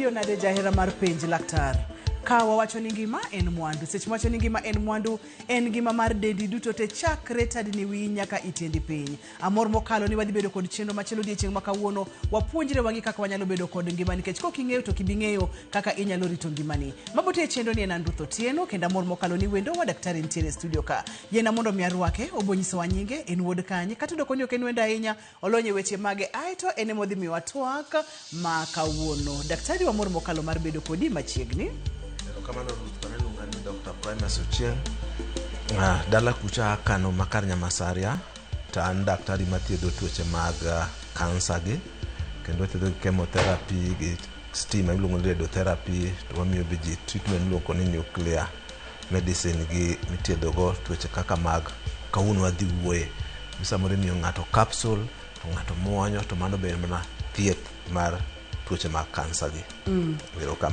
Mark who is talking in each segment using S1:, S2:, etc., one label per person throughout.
S1: Iwuoyo nade jahera mar penj laktar. Ka wawacho ni ngima en mwandu. Seche wacho ni ngima en mwandu, en ngima mar dendi duto te chakre tadni wiyi nyaka itendi piny. Amor mokalo ni wadhi bedo kod chenro machielo odiechieng' ma kawuono wapuonjre wangi kaka wanyalo bedo kod ngima nikech kok ing'eyo to kibi ng'eyo kaka inyalo rito ngimani. Mabotie chenro ni en Andruth Otieno kendo amor mokalo ni wendo wa daktari nitiere studio ka. Yena mondo mi arwake obonyiso wanyinge en wuod kanye kata dokoni ok en wendo ahinya olonye weche mage aito ene modhi miwa twak ma kawuono. Daktari wa amor mokalo mar bedo kodi machiegni.
S2: Kamano Ruth kanelunga ni Dr. Primus Ochieng. Dala kucha kano makar Nyamasaria ta an daktari mathiedho tuoche mag kansa gi kendo thiedho chemotherapy gi stima iluongo ni radiotherapy to wamiyo ji treatment iluongo ni nuclear medicine gi mithiedho go tuoche kaka mag kawuono wadhi wuoye misamore miyo ng'ato capsule to ng'ato muonyo to mano be mana thieth mar tuoche mag kansa gi.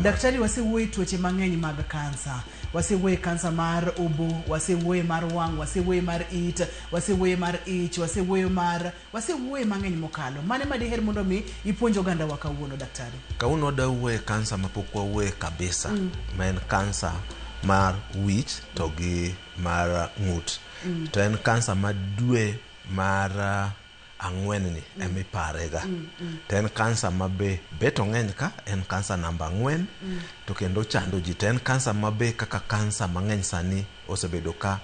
S1: Daktari wasewuoye tuoche mang'eny mag kansa. Wasewuoye kansa mar obo, wasewuoye mar wang', wasewuoye mar it, wasewuoye mar ich, wasewuoye mang'eny mokalo. Mane ma diher mondo mi ipuonjo oganda wa kawuono daktari?
S2: Kawuono wadawuoye kansa mapok wawuoye kabisa. Ma en kansa mar wich to gi mar ng'ut. To en kansa ma dwe mar ang'wen ni emiparega. To en kansa ma beto ng'eny ka en kansa namba 4 to kendo chando ji. To en kansa ma kaka kansa mang'eny sani osebedo ka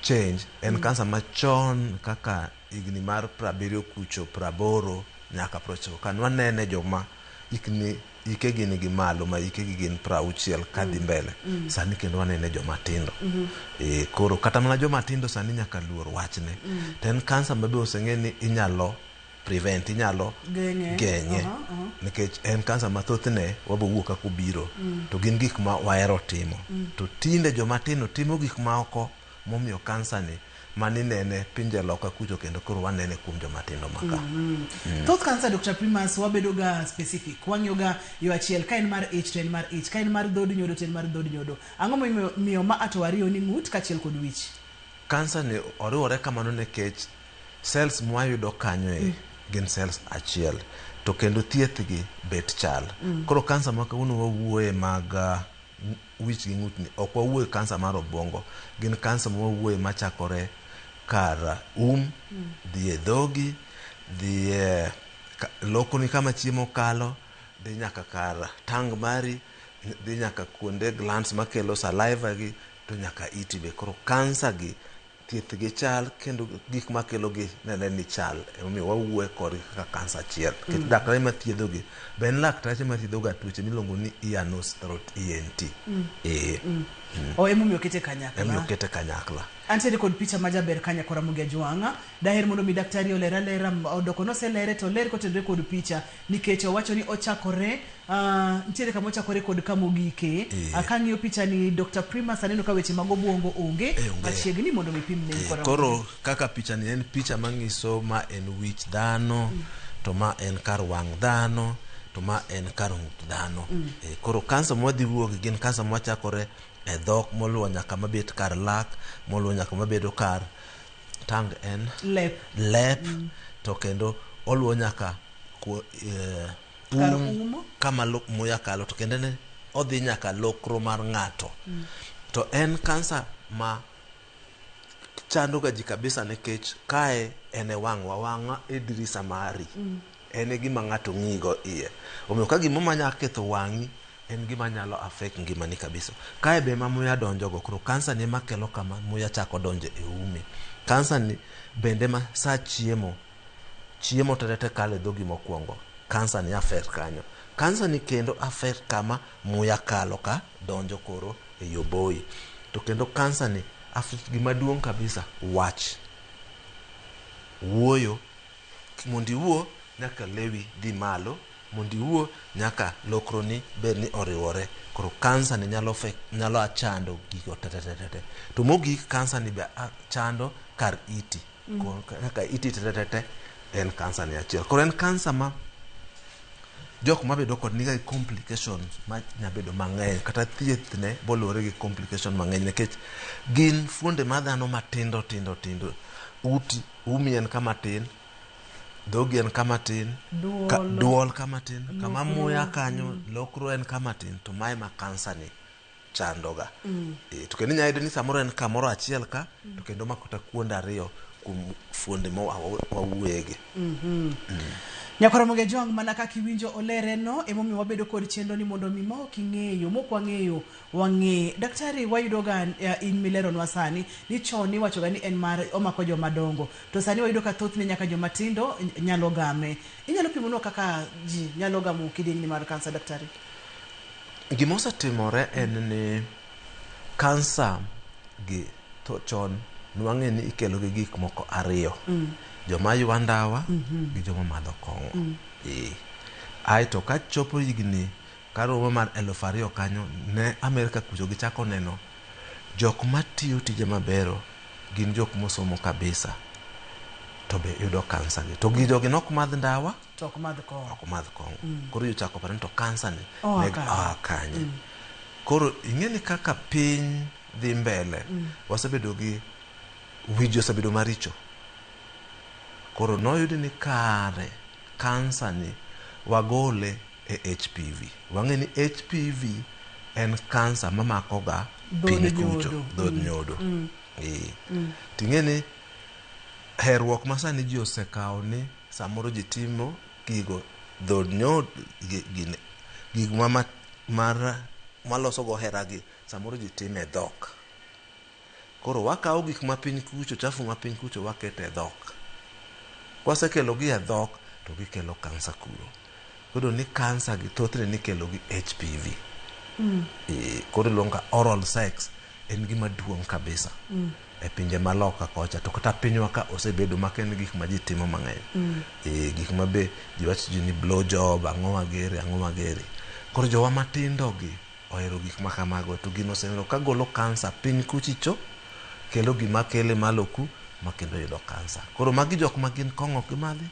S2: change. En kansa machon kaka igni mar 70 kucho 80 nyaka 90 kan wanene joma ikegi nigi malo ma ikegi gin 60 kadhi mbele. Sani kendo wanene joma tindo. Koro kata mana joma tindo sani nyaka luor wachne. To en kansa ma be oseng'e ni inyalo prevent, inyalo genye. Nikech en kansa ma thothne wabo wuok kako biro. To gin gik ma wahero timo. To tinde joma tindo timo gik ma oko momiyo kansa ni mani nene pinje loka kucho kendo koro wanene kuom joma tindo maka.
S1: Thoth kansa Dr. Primus wabedo ga specific. Wang'yo ga yo achiel ka en mar ich to en mar ich, ka en mar dhod nyodo to en mar dhod nyodo. Ang'o miyo ma atwariyo ni ng'ut kachiel kod wich?
S2: Kansa ni oriwore kamano nekech cells mwayudo kanyo gin cells achiel to kendo thieth gi bet chal. Koro kansa ma kawuono wawuoye mag wich gi ng'ut ni ok wawuoye kansa mar obwongo. Gin kansa ma wawuoye machakore kar dhi e dhogi, dhi lokoni kama chiemo kalo, dhi nyaka kar tang mari, dhi nyaka kuonde glands makelo saliva gi to nyaka iti be. Koro kansa gi thieth gi chal kendo gik makelo gi nene ni chal. Omiyo wawuoye kod kaka kansa achiel. Kendo daktari mathiedho gi ben laktache mathiedho ga tuoche miluongo ni ear, nose, throat, ENT.
S1: Emomiyo kete kanyakla.
S2: Emomiyo kete kanyakla.
S1: Antiere kod picha majaber kanya kora Mugia Jwang'a. Daher mondo mi daktari olera odoko no se lere to ler kotenre kod picha nikech owacho ni ochakore ntiere kama ochakore kod kamogike. Akang'iyo picha ni Dr. Primus aneno ka weche mag obwongo onge machiegni mondo mi pim ne kora.
S2: Koro kaka picha ni en picha manyiso ma en wich dhano to ma en kar wang' dhano to ma en kar ng'ut dhano. Koro kansa mwadhi wuok gin kansa mwachakore e dhok moluwo nyaka mabet kar lak, moluwo nyaka mabedo kar tang en lep to kendo oluwo nyaka kama muya kalo to kendo ne odhi nyaka lokro mar ng'ato. To en kansa ma chando ga ji kabisa nikech kae en e wang'a e dirisa mari. En e gima ng'ato ng'igo iye. Omiyo ka gima manya ketho wang'i en gima nyalo affect ngimani kabisa. Kae be ma muya donjo go. Koro kansa ni makelo kama muya chako donjo e umi. Kansa ni bende ma sa chiemo tetete kale dhogi mokwongo. Kansa ni affect kanyo. Kansa ni kendo affect kama muya kalo ka donjo koro e yoboi. To kendo kansa ni affect gima duong' kabisa wach. Wuoyo. Mondi wuo nyaka lewi dhi malo. Mondi wuo nyaka lokroni bed ni oriwore. Koro kansa ni nyalo achando gigo tetetete. To mogik kansa ni be chando kar iti. Kaka iti tetetete en kansa ni achiel. Koro en kansa ma jok mabedo kod niga complications ma nyabedo mang'eny kata thieth ne bolore gi complication mang'eny nekech gin fuonde ma dhano matindo umi en kama tin dhogi en kama tin, duol kama tin, kama muya kanyo lokro en kama tin, to mae ma kansa ni chandoga. To kendo inyalo yudo ni samoro en kamoro achiel ka, to kendo makota kuonde ariyo kuom fuonde ma wawuoyegi.
S1: Nyakoromoge jong mana kaka iwinjo olere no emomiyo wabedo kod chenro ni mondo mi ma ok ing'eyo mokwang'eyo wang'e. Daktari, wayudo ga in mileronwa sani ni chon iwacho ga ni en mar omako joma dongo, to sani wayudo ka thothne nyaka joma tindo nyalo game. Inyalo pimonwa kaka ji nyalo gamo kidienjni mar kansa, daktari?
S2: Gima osetimore en ni kansa gi to chon nwang'e ni ikelo gi gik moko ariyo, joma ywa ndawa gi joma madho kong'o. Aeto ka chopo higni karomo mar 2000 kanyo, ne Amerika kucho gichako neno jok matiyo tije mabero gin jok mosomo kabisa to be yudo kansa gi, to gi jogi nok madh ndawa
S1: to ok madh kong'o.
S2: Koro ichako paro ni to kansa ni kanye. Koro ing'eni kaka piny dhi mbele, wasebedo gi wiji osebedo maricho. Koro noyudi ni kare kansa ni wagole e HPV. Wang'e ni HPV en kansa mamako ga piny kucho, dhod nyodo. Ting'eni herruok masani ji osekawo ni samoro ji timo gigo dhod nyodo, gig maloso go heragi samoro ji time e dhok. Koro wakawo gik mapiny kucho, chafu mapiny kucho wakete e dhok. Kwasekelo gi e dhok to gikelo kansa kuro. Koro ni kansa gi thothne nikelo gi HPV. Koro iluongo oral sex en gima duong' kabisa e pinje maloka kocha, to kata pinywa ka osebedo maken gik ma ji timo mang'eny. Gik ma be ji wacho ji ni blow job, ang'o magere. Koro jowa matindo gi ohero gik makamago, to gino oseneno ka golo kansa piny kuchicho, kelo gima kele maloku makendo yudo kansa. Koro magi jok ma gin kong'o ok gimadhi,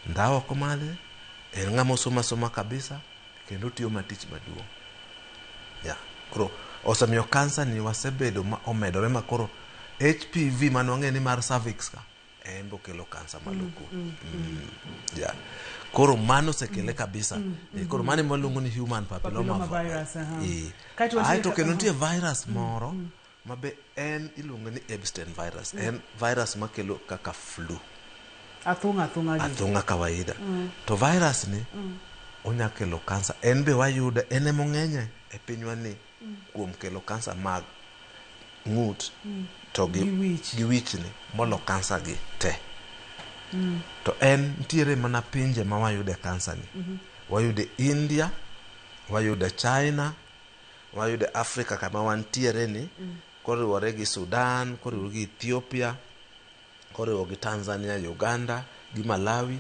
S2: ndawa ok madhi, en ng'ama osoma kabisa kendo tiyo matich maduong'. Koro osemiyo kansa ni wasebedo ma omedore, ma koro HPV manwang'e ni mar cervix ka en bo kelo kansa maloku. Koro mano sekele kabisa. Koro mano waluongo ni human papilloma virus. Aeto kendo nitie virus moro mabe en iluongo ni Epstein virus. En virus makelo kaka flu, athung'a kawaida. To virus ni onya kelo kansa. En be wayude, en emong'enye e pinywa ni kuom kelo kansa mag ng'ut to gi wich ni molo kansa gi te. To en ntiere mana pinje ma wayude kansa ni. Wayude India, wayude China, wayude Afrika kama wantiere ni, koriwore gi Sudan, koriwore gi Ethiopia, koriwore gi Tanzania, Uganda, gi Malawi,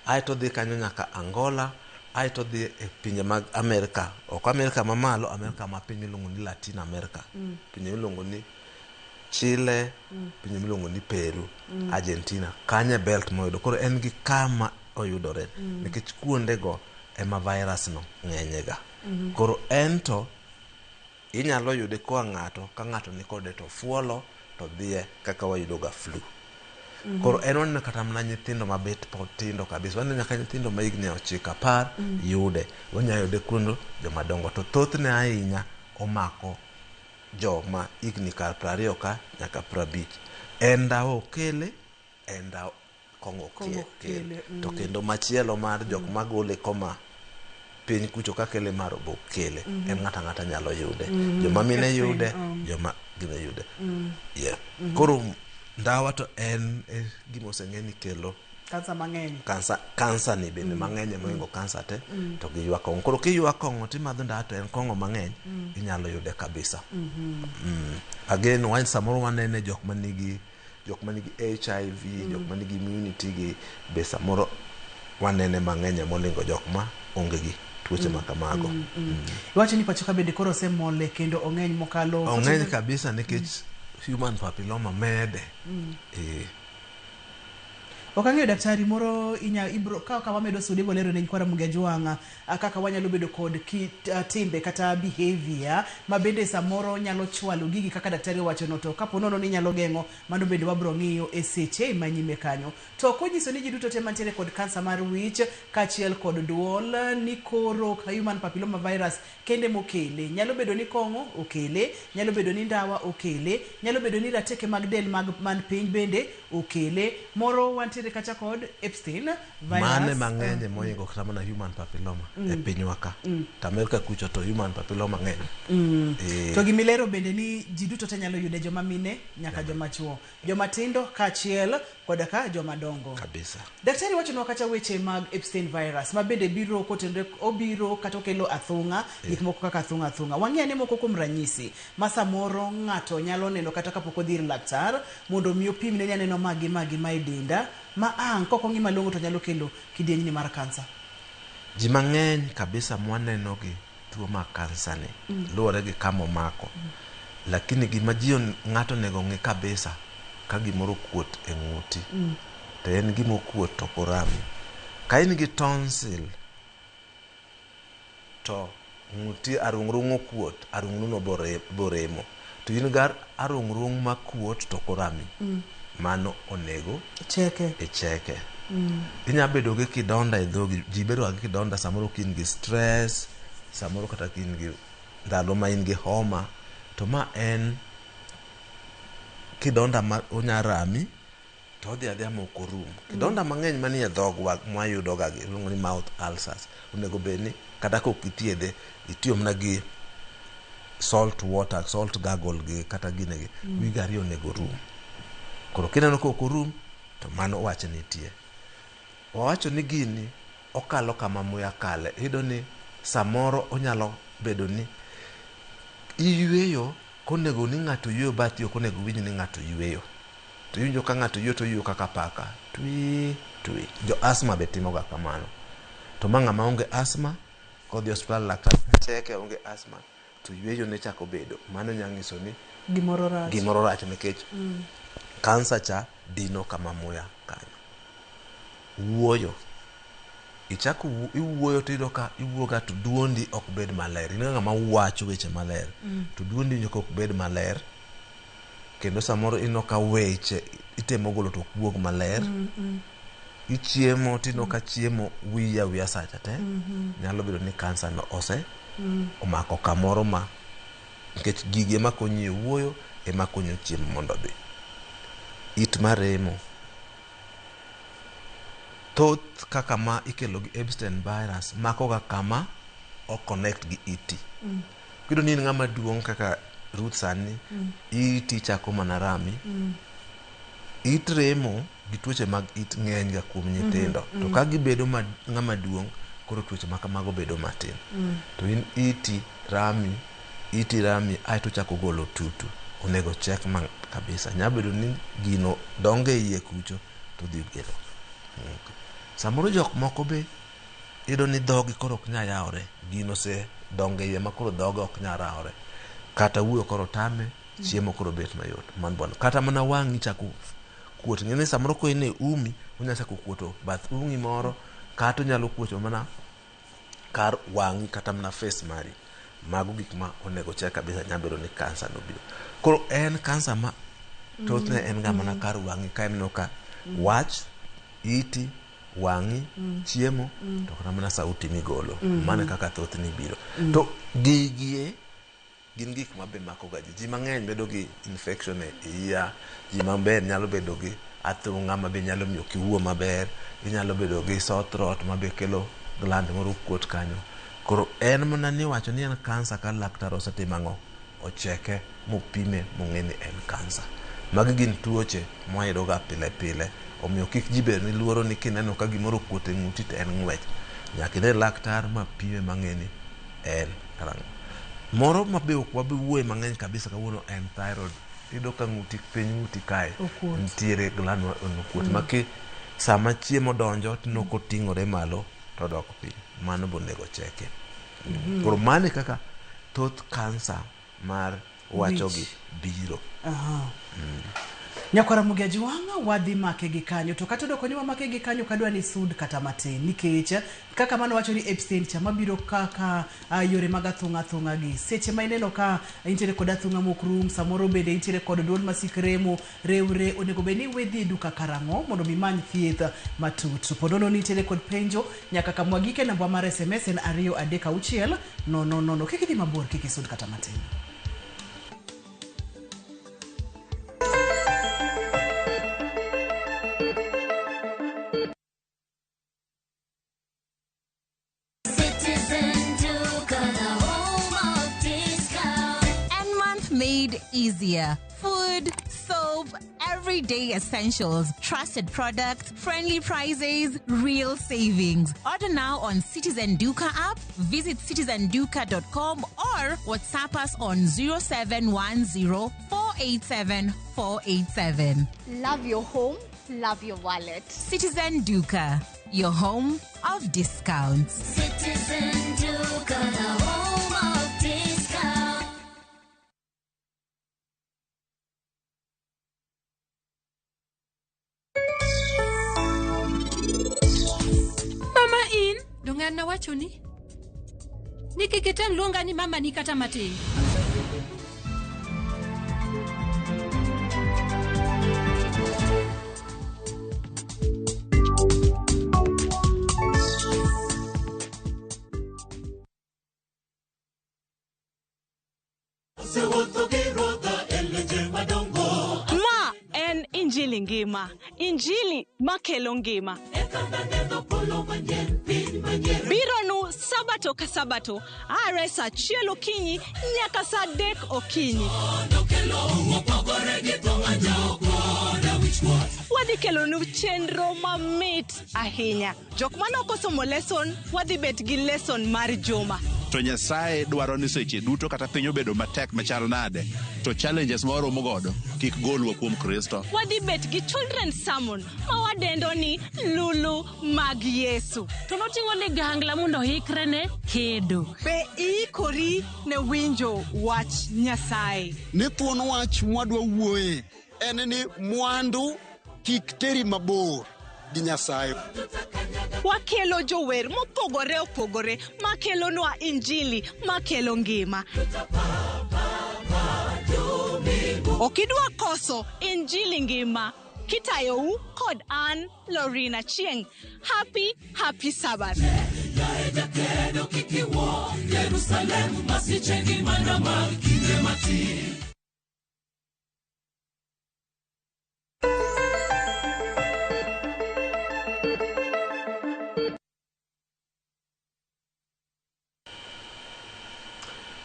S2: aeto dhi kanyo nyaka Angola, aeto dhi e pinje mag Amerika. Ok Amerika mamalo, Amerika ma piny miluongo ni Latin America, pinje miluongo ni Chile, pinje miluongo ni Peru, Argentina, kanye belt moyudo. Koro en gi kama oyudore, nikech kuonde go ema virus no ng'enyega. Koro ento inyalo yude koa ng'ato ka ng'ato ni kode to fuolo to dhiye kaka wayudo ga flu. Koro en waneno kata mana nyithindo mabet pod tindo kabisa, waneno nyaka nyithindo ma higni 9-10 yude. Wanyalo yude kuno joma dongo, to thothne ahinya omako joma higni kar 20 ka nyaka 50. En ndawa okele, en ndawa kong'o kele. To kendo machielo mar jok magole koma piny kucho kakele mar bokele, en ng'ata nyalo yude. Joma mine yude, joma gine yude. Koro ndawa to en gima oseng'e ni kelo
S1: kansa mang'eny.
S2: Kansa ni bende mang'eny moingo kansa te, to gi ywa kong'o. Koro kiywa kong'o timadho ndawa to en kong'o mang'eny, inyalo yude kabisa. Again, wan samoro wanene jok manigi HIV, jok manigi immunity gi be samoro wanene mang'eny molingo jok ma onge gi tuoche makamago.
S1: Iwacho ni pacho ka bende koro osemole kendo ong'eny mokalo.
S2: Ong'eny kabisa nikech human papilloma mede.
S1: okang'eyo daktari moro ibro ka wamedo sude bolero ne kwara muge jwanga kaka wanyalo bedo kod timbe kata behavior ma bende samoro nyalo chwalo gigi kaka daktari owacho no to kapo nono ni nyalo geng'o mano bende wabro ng'iyo e seche manyime kanyo to konyiso ni ji duto te mantiere kod kansa mar wich kaachiel kod duol ni koro human papilloma virus kende mokele nyalo bedo ni kong'o okele nyalo bedo ni ndawa okele nyalo bedo ni rateke mag del man piny bende okele moro wantiere kacha kod Epstein virus
S2: mane mang'eny moingo kata mana human papilloma e pinywa ka to Amerika kucho to human papilloma ng'eny
S1: to gimilero bende ni ji duto te nyalo yude joma mine nyaka joma chuo joma tindo kaachiel koda ka joma dongo
S2: kabisa.
S1: Daktari wachonwa kata weche mag Epstein virus ma bende biro kotende obiro kata okelo athung'a gik moko kaka athung'a wang'eyo ni moko kuom ranyisi ma samoro ng'ato nyalo neno kata kapok odhi ir laktar mondo mi opimne ni aneno magi ma e denda ma ang' kokong'i malong'o to nyalo kelo kidieny mar kansa.
S2: Ji mang'eny kabisa mwaneno gi tuo mar kansa ni luwore gi kama omako lakini gima ji ng'ato nego ng'e kabisa ka gimoro kuot e ng'uti to en gima okuot to korami ka in gi tonsil to ng'uti arung'rung okuot arung'runo boremo to in gar arung'rung makuot to korami mano onego cheke inya bedo gi kidonda e dhogi ji bedo gi kidonda samoro kin gi stress samoro kata kin gi ndalo ma in gi homa to ma en kidonda ma onyarami to odhi adhiya moko rum kidonda mang'eny manie dhogwa mwayudo ga iluongo ni mouth ulcers onego bedni kata kok ithiedhe itiyo mana gi salt gargle gi kata ginegi wiga ariyo onego rum koro kineno kok orum to mano wach nitie wawacho ni gini okalo kama muya kale iyudo ni samoro onyalo bedo ni iyweyo konego ni ng'ato yweyo bathi ok onego winj ni ng'ato yweyo to iwinjo ka ng'ato yweyo to yweyo kaka paka twi jo asma be timoga kamano to ma ng'ama onge asma kodhi hospital laktar cheke onge asma to yweyo ne chako bedo mano nyanyiso ni gimoro rach nikech kansa cha dino kama muya kanyo wuoyo ichako iwuoyo to iyudo ka iwuoga to duondi ok bed maler in ng'ama wacho weche maler to duondi winjo ok bed maler kendo samoro ino ka weche itemo golo to wuog maler ichiemo tino ka chiemo wiya sacha te nyalo bedo ni kansa no omako kamoro ma nikech gige makonyi wuoyo ema konyo chiemo mondo dhi it maremo thoth kaka ma ikelo gi Epstein virus mako ga kama o connect gi iti kido ni ng'ama duong' kaka Ruth sani iti chako mana rami it remo gi tuoche mag it ng'eny ga kuom nyithindo to ka gibedo ng'ama duong' koro tuoche makamago bedo matin to in iti rami ai to chako golo tutu onego check man kabisa nyabedo ni gino donge iye kucho to dhi gelo samoro jok moko be iyudo ni dhogi koro ok nya yawre gino se donge iye ma koro dhoge ok nya rawre kata wuoyo koro tame chiemo koro bet mayot man bon kata mana wang'i chako kuot ng'eni samoro ko ine umi onya chako kuoto bath ung'i moro kata onyalo kuoto mana kar wang'i kata mana face mari mago gik ma onego check kabisa nyabedo ni kansa no biro koro en kansa ma thothne en ga mana kar wang'i ka en no ka wach iti wang'i chiemo to kata mana sauti migolo mane kaka thothni biro to gigie gin gik mabe mako ga ji mang'eny bedo gi infection e iya ji maber nyalo bedo gi athung'a mabe nyalo miyo kiwuo maber inyalo bedo gi sore throat mabe kelo gland moro kuot kanyo koro en mana ni wacho ni en kansa ka laktar osetimo ang'o ocheke mopime mong'e ni en kansa magi gin tuoche mwayudo ga pile omiyo kik ji bed ni luoro ni kineno ka gimoro kuot e ng'uti to en ng'wech nyaka ine laktar ma pime mang'e ni en karang'o moro mabe ok wabi wuoye mang'eny kabisa kawuono en thyroid iyudo ka piny ng'uti kae nitiere gland okuot maki sama chiemo donjo tino koting'ore malo to dok piny mano bonego cheke koro mane kaka thoth kansa mar wacho gi biro
S1: Nyakwara Mugia Jwanga wadhi make gi kanyo to kata doko ni wa make gi kanyo kadwa ni sud kata matin nikech kaka mano wacho ni Epstein cha mabiro kaka yore mag athung'a gi seche ma ineno ka intere kod athung'a mokrum samoro bende intere kod duol masikremo rewre onego be ni wedhi duka karango mondo mi many thieth matut podono ni intere kod penjo nyaka kamwagike namba mar SMS en 236 kiki dhi mabor kiki sud kata matin.
S3: Made easier. Food, soap, everyday essentials, trusted products, friendly prices, real savings. Order now on Citizen Duka app, visit citizenduka.com or WhatsApp us on 0710 487 487.
S4: Love your home, love your wallet.
S3: Citizen Duka, your home of discounts.
S5: Citizen Duka, the home of discounts.
S6: Dongan na wacho ni kikiten luonga ni mama ni kata matin.
S7: Ma en injili ngima, injili makelo ngima. Bironu sabato ka sabato are sa chielo kinyi nyaka sa dek okinyi. Wadhi kelo nu chenro mamit ahinya. Jok manoko somo lesson wadhi bet gi lesson mar juma.
S8: To Nyasaye dwaro ni seche duto kata piny obedo matek machal nade to challenges moro mogodo kik golwa kuom Kristo.
S7: Wadhi bet gi children's sermon ma wadendo ni lulu mag Yesu.
S6: To noting'o ligangla mondo hikre ne kedo.
S7: Be ikori ne winjo wach Nyasaye.
S9: Ni thuon wach mwadwa wuoye en ni mwandu kik teri mabor gi Nyasaye.
S7: Wakelo jower mopogore opogore makelo nwa injili makelo ngima. Okidwa koso injili ngima kitayo kod an Lorina Chieng. Happy Sabbath.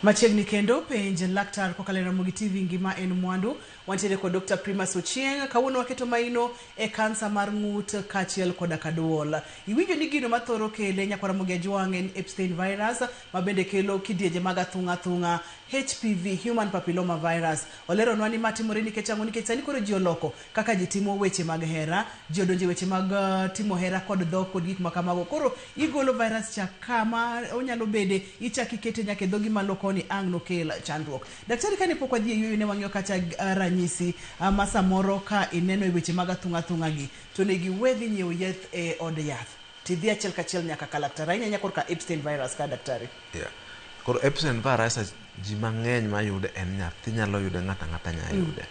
S1: Machiegni kendo penj laktar kokalera Mugi TV ngima en mwandu wantiere kod Dr. Primas Ochieng kawuono waketo maino e kansa mar ng'ut kachiel koda kaduol. Iwinjo ni gino mathoro kele Nyakwara Mugia Jwang en Epstein virus mabende kelo kidieje mag athung'a HPV human papilloma virus. Olero nwa ni matimore nikech ang'o nikech sani koro ji oloko kaka ji timo weche mag hera, ji odonje weche mag timo hera kod dhok kod gik makamago. Koro igolo virus cha kama onyalo bede ichaki kete nyake dhogi maloko ni ang' no kel chandruok. Daktari kane pok wadhi yuyo ne wang'yo kata ranyisi ma samoro ka ineno e weche mag athung'a gi to ne giwedhi nyiewo yath e od yath. Tidhi achiel kachiel nyaka ka laktar. Ahinya korka Epstein virus ka daktari.
S2: Yeah. Koro Epstein virus ji mang'eny ma yude en nyathi nyalo yude ng'ata nya yude.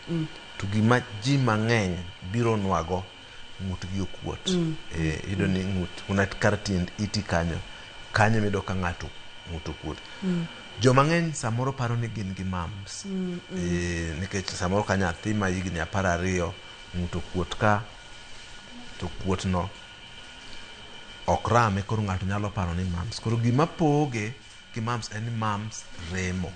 S2: To gima ji mang'eny biro nwago ng'ut gi okuot. Yudo ni ng'ut unat kartin iti kanyo mido ka ng'ato ng'ut okuot. Jo mang'eny samoro paro ni gin gi mams. Nikech samoro ka nyathi ma higni 12 ng'ut okuot ka to okuot no okrame koro ng'ato nyalo paro ni mams. Koro gima poge ki mams en mams remo.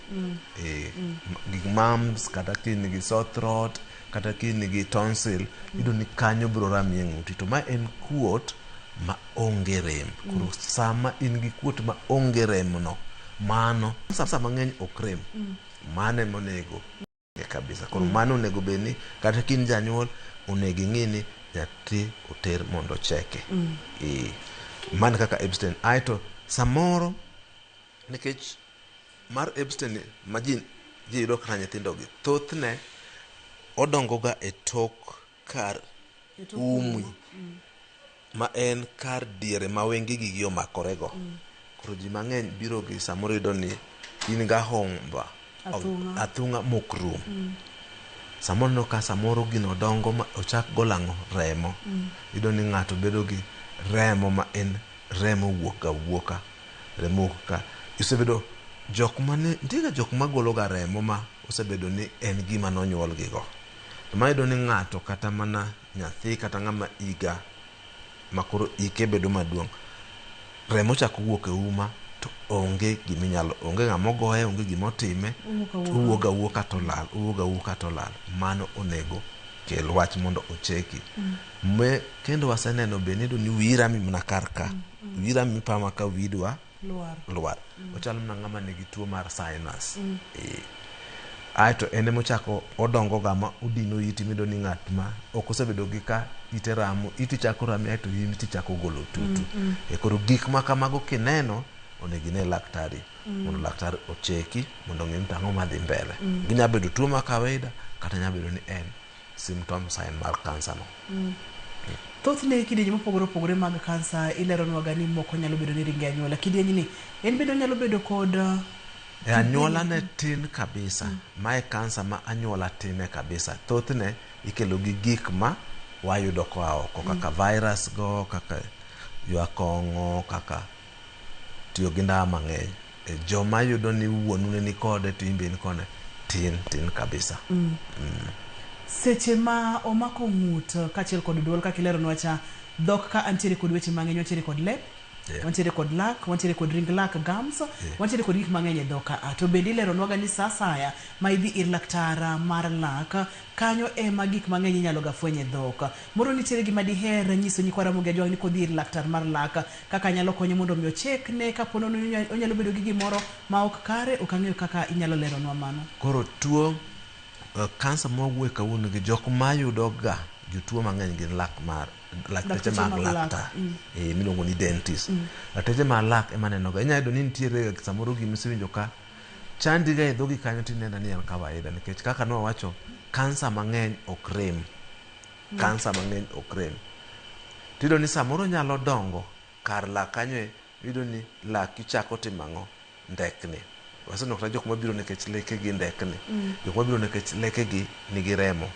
S2: Gi mams kata kin gi sore throat kata kin gi tonsil yudo ni kanyo biro ramie ng'uti to ma en kuot ma onge rem. Koro sama in gi kuot ma onge rem no mano sama ng'eny ok rem. Mane monego kabisa. Koro mano onego beni kata kin janyuol onego ng'ini nyathi oter mondo cheke. Man kaka Epstein aito samoro nikech mar Epstein ma ji yudo kaka nyithindo gi thothne odongo ga e tok kar umwi ma en kar diere ma wenge gi omakorego. Koro ji mang'eny biro gi samoro yudo ni in ga homba athung'a mok rum. Samoro no ka samoro gino dongo ma ochak golang'o remo. Yudo ni ng'ato bedo gi remo ma en remo wuoka. Remo ka isebedo jok mane ndiga jok magolo ga remo ma osebedo ni en gima nonyuol gigo. Ma yudo ni ng'ato kata mana nyathi kata ng'ama iga makoro ike bedo maduong', remo chako wuok e uma to onge ng'ama ogoye, onge gimotime, owuoga to lal. Mano onego kel wach mondo ocheki. Kendo waseneno be ni wira mi mana kar ka, wira mi pama ka widwa luar. Ochalo na ng'ama nigi tuo mar sinus. Aeto ene mochako odongo ga ma udino iti mido ni ng'at ma ok osebedo gi ka ite ramo, iti chako rami aeto iti chako golo tutu. Koro gik ma kamago kineno onego ine laktari mondo laktar ocheki mondo ng'e tang'o madhi mbele. Ginya bedo tuo ma kawaida kata nya bedo ni en symptom sign mar kansa no.
S1: Thothne kidienje mopogore opogore mag kansa ileronwa ga ni moko nyalo bedo ni ringe anyuola. Kidienje ni en bedo nyalo bedo kod
S2: anyuola ne tin kabisa. Mae kansa ma anyuola tine kabisa. Thothne ikelo gi gik ma wayudo koa oko kaka virus go, kaka yuakong'o, kaka tiyo gi ndawa mang'eny. Joma yudo ni wuonu ni kode to imbe ni kone tin kabisa.
S1: Seche ma omako ng'ut kachiel kod duol kaka ileronwa cha, dhok ka antiere kod weche mang'eny, wantiere kod lep, wantiere kod lak, wantiere kod ring lak gums, wantiere kod gik mang'eny e dhok. To bende ileronwa ga ni sa saya ma idhi ir laktar mar lak, kanyo ema gik mang'eny inyalo ga fwenye dhok. Moro nitiere gima diher nyiso nyikwara moge jwang ni kodhi ir laktar mar lak kaka nyalo konyo mondo mi ochekne kapo nono onyalo bedo gi gimoro ma ok kare, ok ang'eyo kaka inyalo leronwa mano.
S2: Koro tuo kansa mowuok kawuono gi jok mayudo ga jotuo mang'eny gin lakteche mag laktar miluongo ni dentist. Lakteche mag lak ema neno ga. Inyalo yudo ni nitiere samoro gimisewinjo ka chandi ga e dhogi kanyo tineno ni en kawaida, nikech kaka nowacho kansa mang'eny ok rem. Tiyudo ni samoro nyalo dongo kar lak kanyo, yudo ni lak ichako timang'o ndekni. Waseneno kata jok mabiro nikech lekegi ndekni, jok mabiro nikech lekegi nigi remo.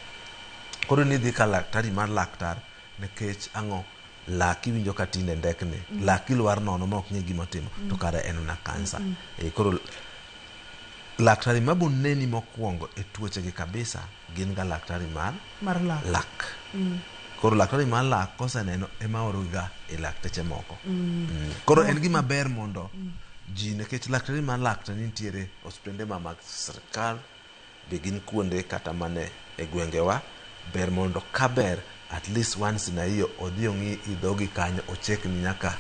S2: Koro ni dhi ka laktari mar laktar nikech ang'o laki winjo ka tinde ndekni, laki lwar nono ma ok ng'e gima timo, to kare en na kansa. Koro laktari maboneni mokwongo e tuoche gi kabisa gin ga laktari mar lak. Koro laktari mar lak koseneno ema oro ga e lakteche moko. Koro en gima ber mondo ji, nikech laktari mar laktar nitiere hospitende mag sirkal, be gin kuonde kata mane e gwengewa. Ber mondo kaber at least once in a year odhi ong'i idhogi kanyo, ochek ni nyaka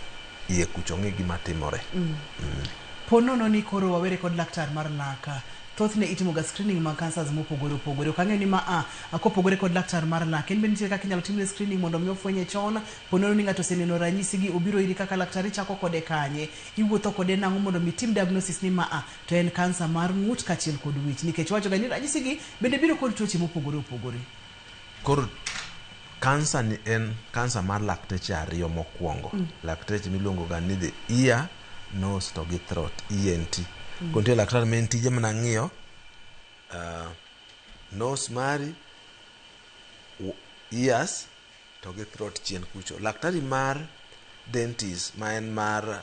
S2: iye kucho ng'i gima timore.
S1: Ponono ni koro wawere kod laktar mar lak, thothne itimo ga screening mag cancers mopogore opogore. Ok ang'eyo ni kopogore kod laktar mar lak, en be nitiere kaka inyalo timne screening mondo mi ofwenye chon. Ponono ni ng'ato oseneno ranyisi gi, obiro iri kaka laktar, chako kode kanye, iwuotho kode nang'o mondo mi tim diagnosis ni to en kansa mar ng'ut kachiel kod wich, nikech wacho ga ni ranyisi gi bende biro kod tuoche mopogore opogore.
S2: Koro kansa ni en kansa mar lakteche ariyo mokwongo. Lakteche miluongo ga ni the ear, nose to gi throat, ENT. Kontie laktar men tije mana ng'iyo nose mari, ears to gi throat chien kucho. Laktari mar dentist ma en mar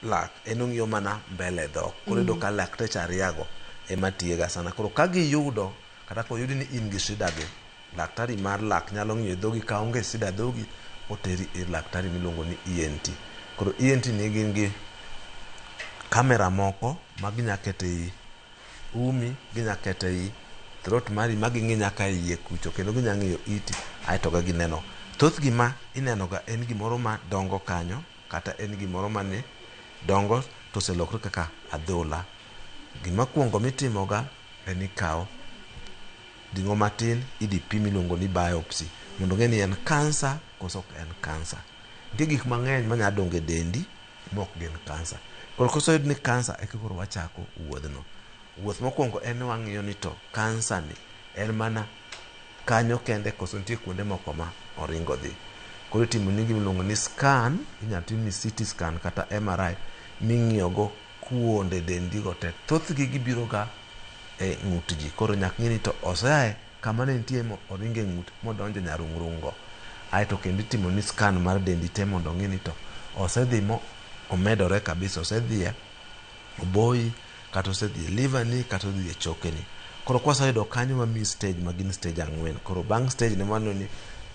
S2: lak en ong'iyo mana mbele dhok. Koro yudo ka lakteche ariyago ema tiyega sana. Koro ka giyudo kata koyudi ni in gi shida gi, laktari mar lak nyalo ng'iyo dhogi, ka onge shida dhogi oteri ir laktari miluongo ni ENT. Koro ENT ni gin gi kamera moko ma ginya keto ei umi, ginya keto ei throat mari, ma ging'i nyaka iye kucho, kendo ginya ng'iyo iti aeto ga gineno. Thoth gima ineno ga en gimoro ma dongo kanyo, kata en gimoro ma ni dongo to oselokre kaka adhola. Gima kwongo mitimo ga en ikawo ding'o matin, idhi pim miluongo ni biopsy mondo ng'e ni en kansa koso ok en kansa. Nitie gik mang'eny manya dongo e dendi mok gin kansa. Koro kosoyud ni kansa e koro wachako wuodhno. Wuoth mokwongo en wang'iyo ni to kansa ni en mana kanyo kende koso nitie kuonde moko ma oringo dhi. Koro itimoni gimiluongo ni scan, inyalo tim ni CT scan kata MRI ming'iyogo kuonde dendigo te. Thothgi gibiro ga e ng'ut ji. Koro nyaka ng'e ni to oseae kama ne nitie oringo e ng'ut modonjo nyarung'rung go. Aeto kendo itimo ni scan mar dendi te mondo ng'e ni to osedhi omedore kabisa, osedhi oboyi kata osedhi e liver ni kata odhi e chokeni. Koro kwaseyudo kanyo mami stage magin stage 4. Koro bang' stage ne wano ni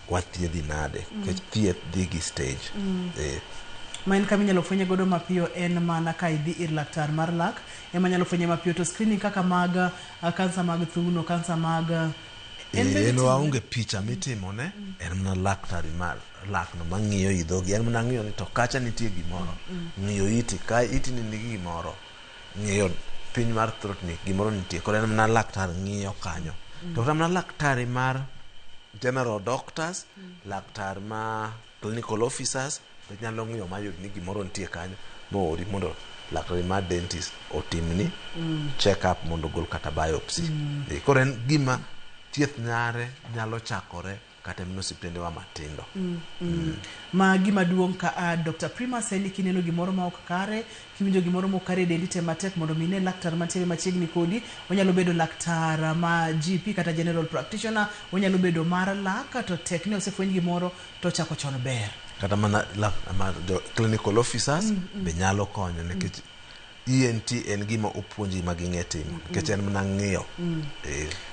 S2: wathiedhi nade. Nikech thieth dhi gi stage.
S1: Ma en kama inyalo fwenye godo mapiyo en mana ka idhi ir laktar mar lak ema nyalo fwenye mapiyo. To screening kaka mag kansa mag thuno, kansa mag
S2: en waonge picha mitimo ne, en mana laktari mar lak no mang'iyo i dhogi. En mana ng'iyo ni to kacha nitie gimoro, ng'iyo iti, ka iti ni nigi gimoro, ng'iyo piny mar throat ni gimoro nitie. Koro en mana laktar ng'iyo kanyo. To kata mana laktari mar general doctors, laktar ma clinical officers be nyalo ng'iyo mayud ni gimoro nitie kanyo moori mondo laktari mar dentist otimni check up mondo gol kata biopsy. Koro en gima thieth nyare nyalo chakore kata mino osiptendewa matindo.
S1: Ma gima duong' ka Dr. Primas en kineno gimoro ma ok kare, kiwinjo gimoro ma ok kare dendi te matek mondo mine laktar mantiere machiegni kodi. Onyalo bedo laktar ma GP kata general practitioner, onyalo bedo mar lak, to tek ne osefweny gimoro to chako chon ber.
S2: Kata mana clinical officers be nyalo konyo nikech ENT en gima opuonji ma ging'e timo nikech en mana ng'iyo.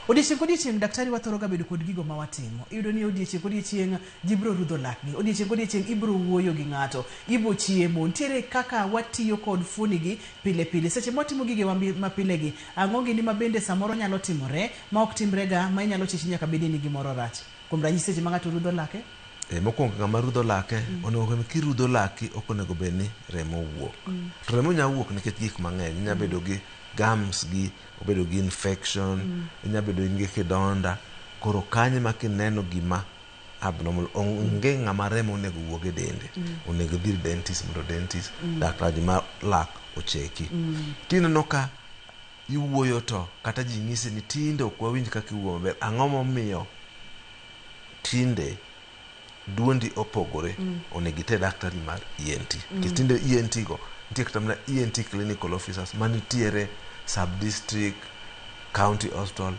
S1: Odiechieng' kodiechieng' daktari wathoro ga bedo kod gigo ma watimo. Iyudo ni odiechieng' kodiechieng' ji biro rudho lakgi, odiechieng' kodiechieng' ibiro wuoyo gi ng'ato, ibo chiemo, nitiere kaka watiyo kod fuoni gi pile pile. Seche motimo gige ma pile gi, ang'o gini ma bende samoro nyalo timore ma ok timre ga ma inyalo chichi nyaka bedi ni gimoro rach. Kuom ranyisi seche ma ng'ato rudho lake,
S2: mokwongo ng'ama rudho lake onego kirudho laki ok onego bed ni remo wuok. To remo nyalo wuok nikech gik mang'eny. Inyalo bedo gi gums gi, obedo gi infection, inyalo bedo gi kidonda. Koro kanye ma kineno gima abnormal, onge ng'ama remo onego wuog e dende, onego dhir dentist mondo dentist daktar ma lak ocheki. Tineno ka iwuoyo to kata ji nyisi ni tinde ok wawinj kaka iwuoyo maber. Ang'o momiyo tinde duondi opogore? Onego ite daktari mar ENT. Tinde ENT go nitie kata mana ENT clinical officers manitiere sub-district, county hospital,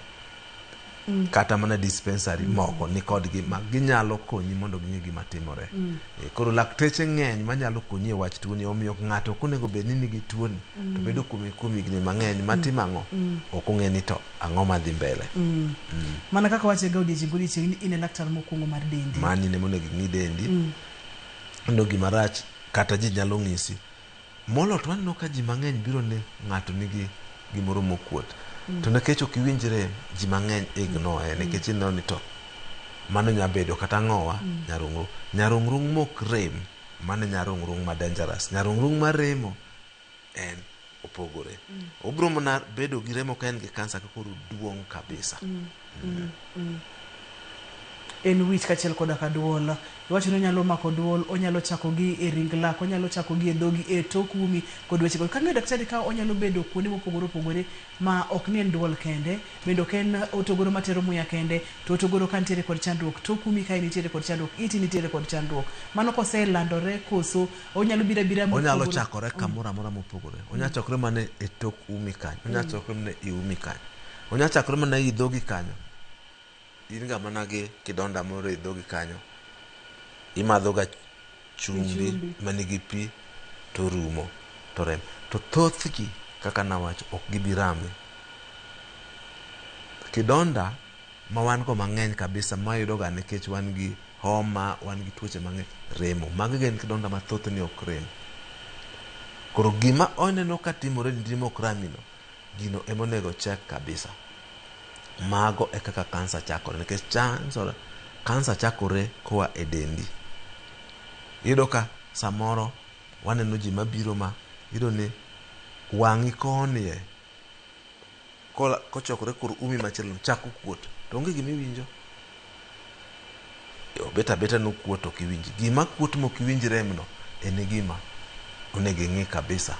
S2: kata mana dispensary moko ni kodgi ma ginyalo konyi mondo ging'e gima timore. Koro lakteche ng'eny manyalo konyi e wach tuoni, omiyo ng'ato ok onego bed ni nigi tuoni to bedo kuom higni mang'eny matimo ang'o ok ong'e ni to ang'o madhi mbele.
S1: Mana kaka wache ga odiechieng' kodiechieng' ni in e laktar mokwongo mar dendi.
S2: Mani ne monego ing'i dendi. Ndo gima rach kata ji nyalo ng'isi. Molo to aneno ka ji mang'eny biro ne ng'ato nigi gimoro mokuot. To nikech ok iwinjre ji mang'eny ignore nikech ineno ni to mano nyalo bedo kata ng'owa nyarung'rung. Nyarung'rung mok rem, mano nyarung'rung ma dangerous. Nyarung'rung ma remo en opogore. Obiro mana bedo gi remo ka en gi kansa koro duong' kabisa.
S1: En wich kachiel koda ka duol. Iwacho ni onyalo mako duol, onyalo chako gi e ring lak, onyalo chako gi e dhogi, e tok umi kod weche. Kang'eyo daktari ka onyalo bedo kuonde mopogore opogore ma ok ni en duol kende, bende ok en otogoro matero muya kende, to otogoro ka nitiere kod chandruok, tok umi ka nitiere kod chandruok, iti nitiere kod chandruok. Mano koselandore koso onyalo bira
S2: onyalo chakore kamoro amora mopogore. Onyalo chakore mana e tok umi kanyo, onyalo chakore mana e umi kanyo, onyalo chakore mana e dhogi kanyo. In ga mana gi kidonda moro e dhogi kanyo, imadho ga chumbi manigi pi to rumo to rem. To thothgi kaka nawacho ok gibirame. Kidonda ma wan go mang'eny kabisa ma yudo ga nikech wan gi homa, wan gi tuoche mang'eny, remo. Magi gin kidonda ma thothni ok rem. Koro gima oneno ka timore ni ok ramino, gino emonego check kabisa. Mago e kaka kansa chakore nikech kansa chakore koa e dendi. Iyudo ka samoro waneno ji mabiro ma iyudo ni wang'i koni kochokore kor umi machielo chako kuot to onge gima iwinjo. Bet abeta nokuot ok iwinji. Gima kuot mok iwinj remno en gima onego ing'i kabisa.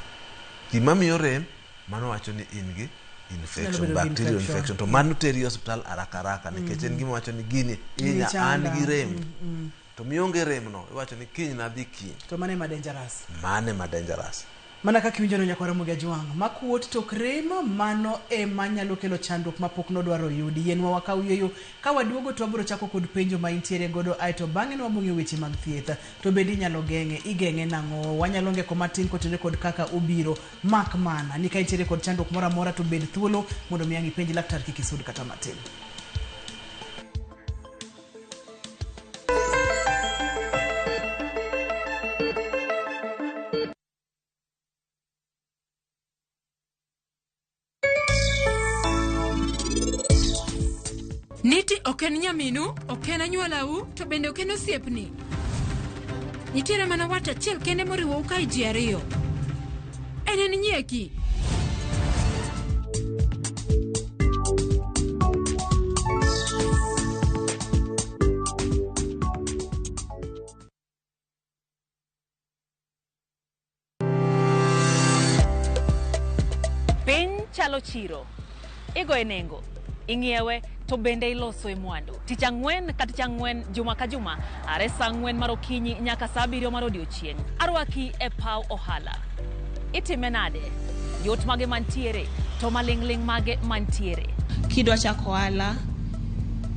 S2: Gima miyo rem mano wacho ni in gi infection, bacterial infection. To mano teri hospital araka nikech en gima wacho ni gini inya an gi rem. To mionge rem no iwacho ni kiny na dhi kiny.
S1: To mane ma dangerous. Mana kaka iwinjo no nyakwara Mugia Jwang' makuot tok rem mano ema nyalo kelo chandruok mapok nodwaro yudi. Yien wa wakaw yueyo ka waduogo to wabiro chako kod penjo ma intiere godo aito bang'e no wabong'e weche mag thieth. To bende inyalo igeng'e nang'o. Wanyalo ngeko matin kotenore kod kaka obiro mak mana ni ka intiere kod chandruok moro amora to bed thuolo mondo mi angi penji laktar kik isud kata matin.
S6: Niti oken nyaminu, oken anyuolau, to bende oken osiepni. Nitiere mana wat achiel kende moriwo ukae ji ariyo. En Nyieki.
S7: Piny chalo chiro. Igo enengo. Ing'iewe to bende iloso e mwandu. Tich ang'wen ka tich ang'wen juma ka juma are saa 4 mar okinyi nyaka saa 7 mar odiochieng'. Arwaki e paw ohala. Itime nade? Yot mage mantiere to maling'ling mage mantiere.
S10: Kidwa chako ohala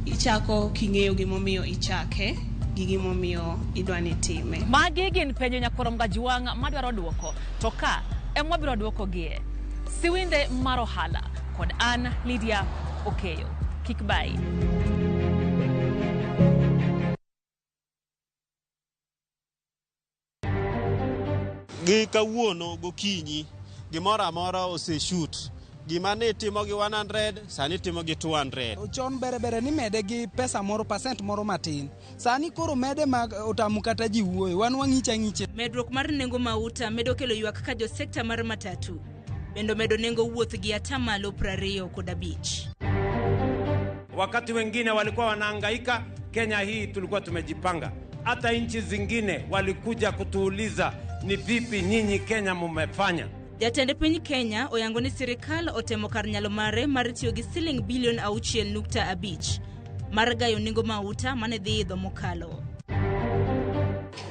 S10: ichako king'eyo gimomiyo ichake gi gimomiyo idwani time.
S7: Magi gin penjo nyakwara Mugia Jwang' madwaro duoko to ka ema biro duoko gie. Siwinde mar ohala kod an Lydia Okeyo. Kikbai.
S11: Gi kawuono gokinyi gimoro amora oseshoot. Gima ne timo gi 100 sani timo gi 200.
S12: Chon bere ni mede gi pesa moro percent moro matin. Sani koro mede mag otamu kata ji wuoyo. Wan wang'iche.
S13: Medruok mar nengo mauta medo kelo ywak ka jo sekta mar matatu. Bendo medo nengo wuoth gi atamalo 25.
S14: Wakati wengine walikuwa wanahangaika, Kenya hii tulikuwa tumejipanga. Hata nchi zingine walikuja kutuuliza ni vipi nyinyi Kenya mumefanya.
S13: Jatend piny Kenya oyango ni sirikal otemo kar nyalo mare mar tiyo gi siling bilion 6.5 mar gayo nengo mauta mane dhi idho mokalo.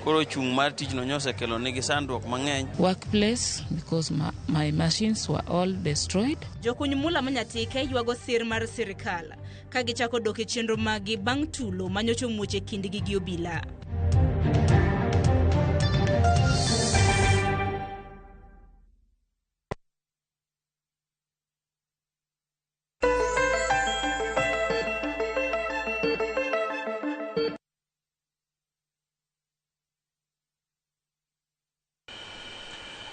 S15: Koro chung mar tich no nyose kelo nigi sandruok mang'eny.
S16: Workplace because my machines were all destroyed.
S13: Jokuny mula manyatike ywago sir mar sirikal ka gichako dok e chenro magi bang' tulo manyocho muoche kindgi gi obila.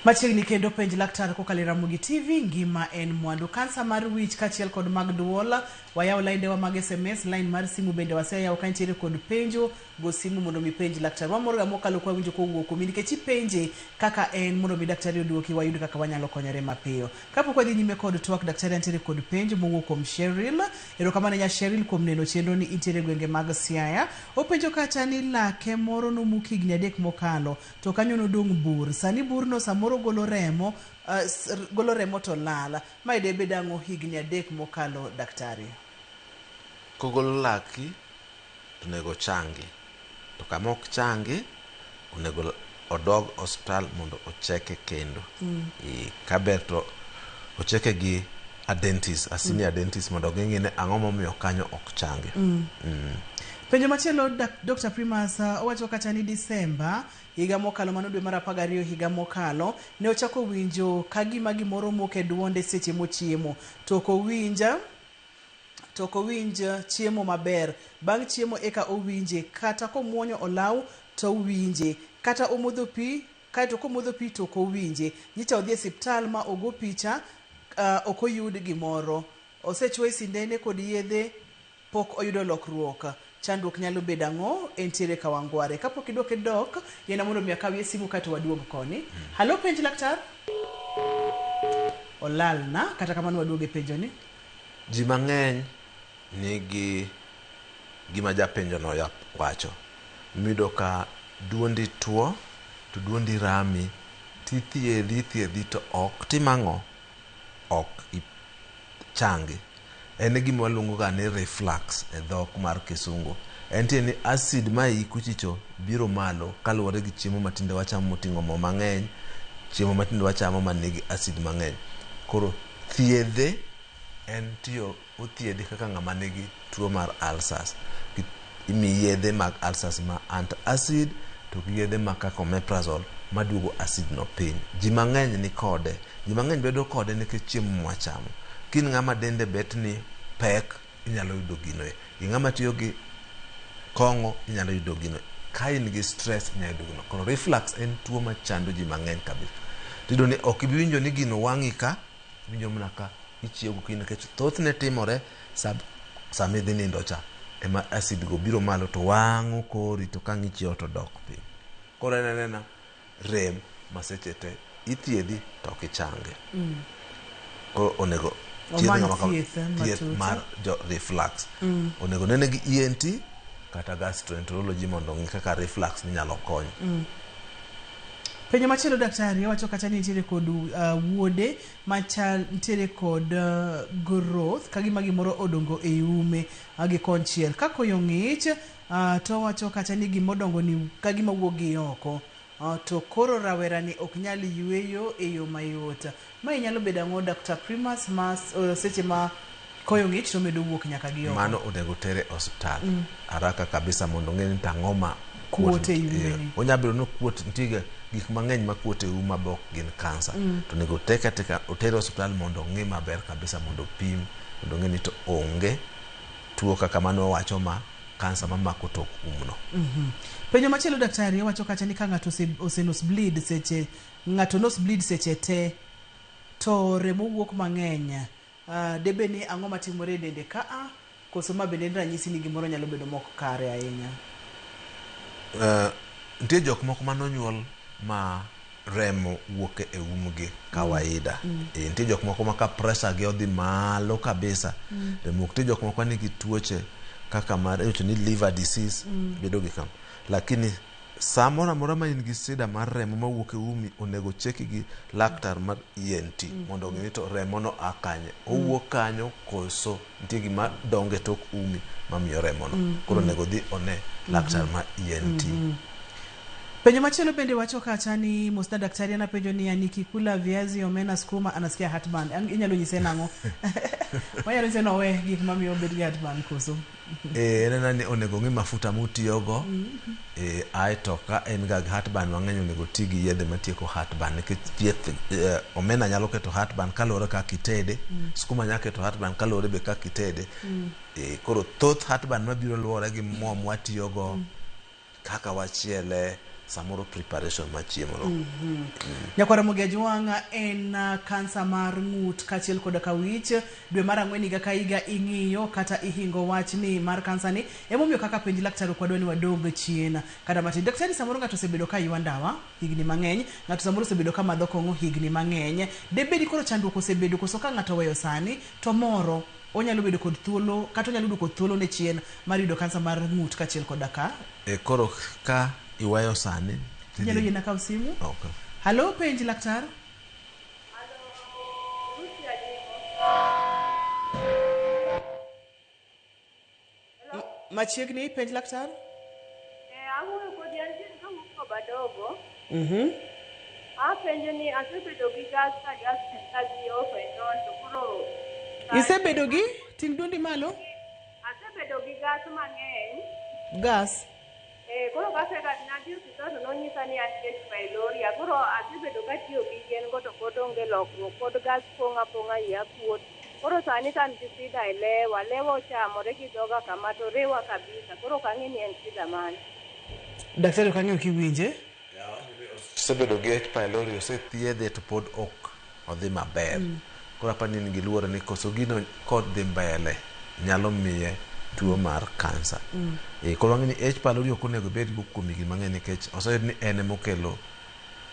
S1: Machiegni kendo penj laktar kokalo Ramogi TV ngima en mwandu. Kansa mar wich kachiel kod mag duola wayaw line wa mag SMS line mar simu bende waseyaw ka ntiere kod penjo go simu mondo mi penj laktar. Wamorga mokalo kwa winjo kowuok kuom nikech penje kaka en mondo mi daktari oduoki wayud kaka wanyalo konyore mapiyo. Kapo kwa dhi nyime kod twak daktari ntiere kod penjo mowuok kuom Cheryl. Erokamano nya Cheryl kuom neno chenro ni intiere gwenge mag Siaya. Openjo kata ni lake moro no muki higni 3 mokalo to kanyo nodong' bur. Sani bur no samoro golo remo to lala. Maide bedango higni 3 mokalo daktari.
S2: Kogolo laki to nego changi. To kama ok changi onego odog hospital mondo ocheke kendo. Kaber to ocheke gi a dentist, a senior dentist mondo ging'ine ang'o momiyo kanyo ok changi.
S1: Penjo machielo Dr. Primas owacho kata ni Disemba higa mokalo mano dwe mar 12 higa mokalo ne ochako winjo kagima gimoro moke duonde seche mochiemo to ko winja chiemo maber bang' chiemo eka owinje kata komuonyo olaw to winje kata omodho pi kaito komodho pi to ko winje nyicha odhi e hospital ma ogo picha ok oyud gimoro osechuoe sindene kod yedhe pok oyudo lokruok. Chandruok nyalo bedo ang'o entiere Kawangware. Kapok idwoke dok yena mondo mi akawie simu kato waduog koni. Halo penj laktar. Olalna kata kamano waduoge penjo ni.
S2: Ji mang'eny nigi gima japenjo no ya wacho. Mido ka duondi tuo to duondi rami tithiedhi to ok timang'o ok changi en gima waluongo ga ni reflux e dhok mar kisungu. En tie ni acid ma ikuchicho biro malo kaluwore gi chiemo matinde wachamo moting'o mo mang'eny, chiemo matinde wachamo man nigi acid mang'eny. Koro thiedhe en othiedhi kaka ng'ama nigi tuo mar ulcers. Imi yedhe mag ulcers ma antacid to gi yedhe ma kaka omeprazole maduogo acid no piny. Ji mang'eny ni kode. Ji mang'eny bedo kode nikech chiemo mwachamo. Kin ng'ama dende bet ni pek inyalo yudo gino. Ng'ama tiyo gi kong'o inyalo yudo gino. Ka in gi stress inyalo yudo gino. Koro reflux en tuo machando ji mang'eny kabisa. Tido ni ok ibiwinjo ni gino wang'i ka, winjo mana ka ichieo gokinyi nikech thothne timore sama idhi nindo cha ema acid go biro malo to wang'o kori to ka ng'ichiewo to dok piny. Koro en rem ma seche te ithiedhi to ok ichange. Koro onego thieth mar reflux. Onego nene gi ENT kata gastroenterology mondo ng'i kaka reflux nyalo konyo.
S1: Penjo machielo daktari wacho kata ni nitiere kod wuode machal nitiere kod growth kagima gimoro odongo e ume gi konchiel ka koyo ng'ich to wacho kata ni gimodongo ni kagima wuok gi oko to koro rawera ni ok nyal yweyo e yo mayot. Ma inyalo bedo ang'o Dr. Primus seche ma koyo ng'ich to medo wuok nyaka gi oko?
S2: Mano onego tere osiptal haraka kabisa mondo ng'e ni tang'o ma
S1: kuote yume.
S2: Onyabiro no kuot ntiga gik mang'eny ma kuote uma bok gin kansa. To nego teka otere osiptal mondo ng'e maber kabisa mondo pim mondo ng'e ni to onge tuo kaka mano wacho ma kansa mamako tok umno.
S1: Penjo machielo daktari wacho kata ni ka ng'ato osenos bleed seche ng'ato nos bleed seche te to remo wuok mang'eny. Debe ni ang'o matimore dende ka koso ma bende ranyisi ni gimoro nyalo bedo mok kare ahinya.
S2: Nitie jok moko manonyuol ma remo wuok e umgi kawaida. Nitie jok moko ma ka pressure gi odhi malo kabisa remo. Nitie jok moko nigi tuoche kaka mar ni liver disease bedo gi kam. Lakini samora mora ma in gi sida mar remo mawuok e umi onego cheki gi laktar mar ENT mondo ng'e to remo no akanye owuok kanyo koso nitie gima donge tok umi mamiyo remo no. Koro onego dhi one laktar mar ENT.
S1: Penjo machielo bende wacho kata ni mosna daktari anapenjo ni nikikula viazi omena skuma anasikia heartburn. Inyalo nyise nang'o? Wanyalo nyise no we gik mamiyo bed gi heartburn koso?
S2: Nena ni onego ng'i mafuta mutiyogo. Aeto ka en ga heartburn mang'eny onego ti gi yedhe matieko heartburn nikech thieth omena nyalo keto heartburn kaluwore kaka itede. Skuma nyalo keto heartburn kaluwore be kaka itede. Koro thoth heartburn mabiro luwore gi mo mwatiyogo kaka wachiele samoro preparation ma chiemo no.
S1: Nyakwara Mugia Jwanga en kansa mar ng'ut kachiel koda ka wich dwe mar ang'wen higa ka higa ing'iyo kata ihingo wach ni mar kansa ni emomiyo kaka penj laktar kwadwa ni wadog chien kada matin. Daktari samoro ng'ato osebedo ka ywa ndawa higni mang'eny, ng'ato samoro osebedo ka madho kong'o higni mang'eny. Debedi koro chandruok osebedo koso ka ng'ato weyo sani to moro onyalo bedo kod thuolo kata onyalo yudo kod thuolo ne chien mar yudo kansa mar ng'ut kachiel koda ka
S2: koro ka iwayo sani
S1: inyalo yena ka simu.
S2: Okay.
S1: Hello penj laktar. Machiegni penj laktar.
S17: Awuoyo kod yantin kawuok badogo. Apenjo ni asebedo gi gas ka gi ofenon to koro
S1: isebedo gi ting dundi malo?
S17: Asebedo gi gas mang'eny.
S1: Gas?
S17: Koro kasega nadhi osiptal to nonyisa ni an H. pylori. Koro asebedo katiyo gi yien go to pod onge lokruok pod gas pong'a iya kuot. Koro sani kan gi sida e lewa ochamore gi dhoga kama to rewa kabisa. Koro kang'e ni en sida mane.
S1: Daktari kang'e kiwinje?
S2: Sebedo gi H. pylori osethiedhe to pod ok odhi maber. Koro apani in gi luoro ni koso gino kod dhi mbele nyalo miye tuo mar kansa. Koro wang'e ni H. pylori ok onego bed go kuom higni mang'eny nikech oseyud ni en emokelo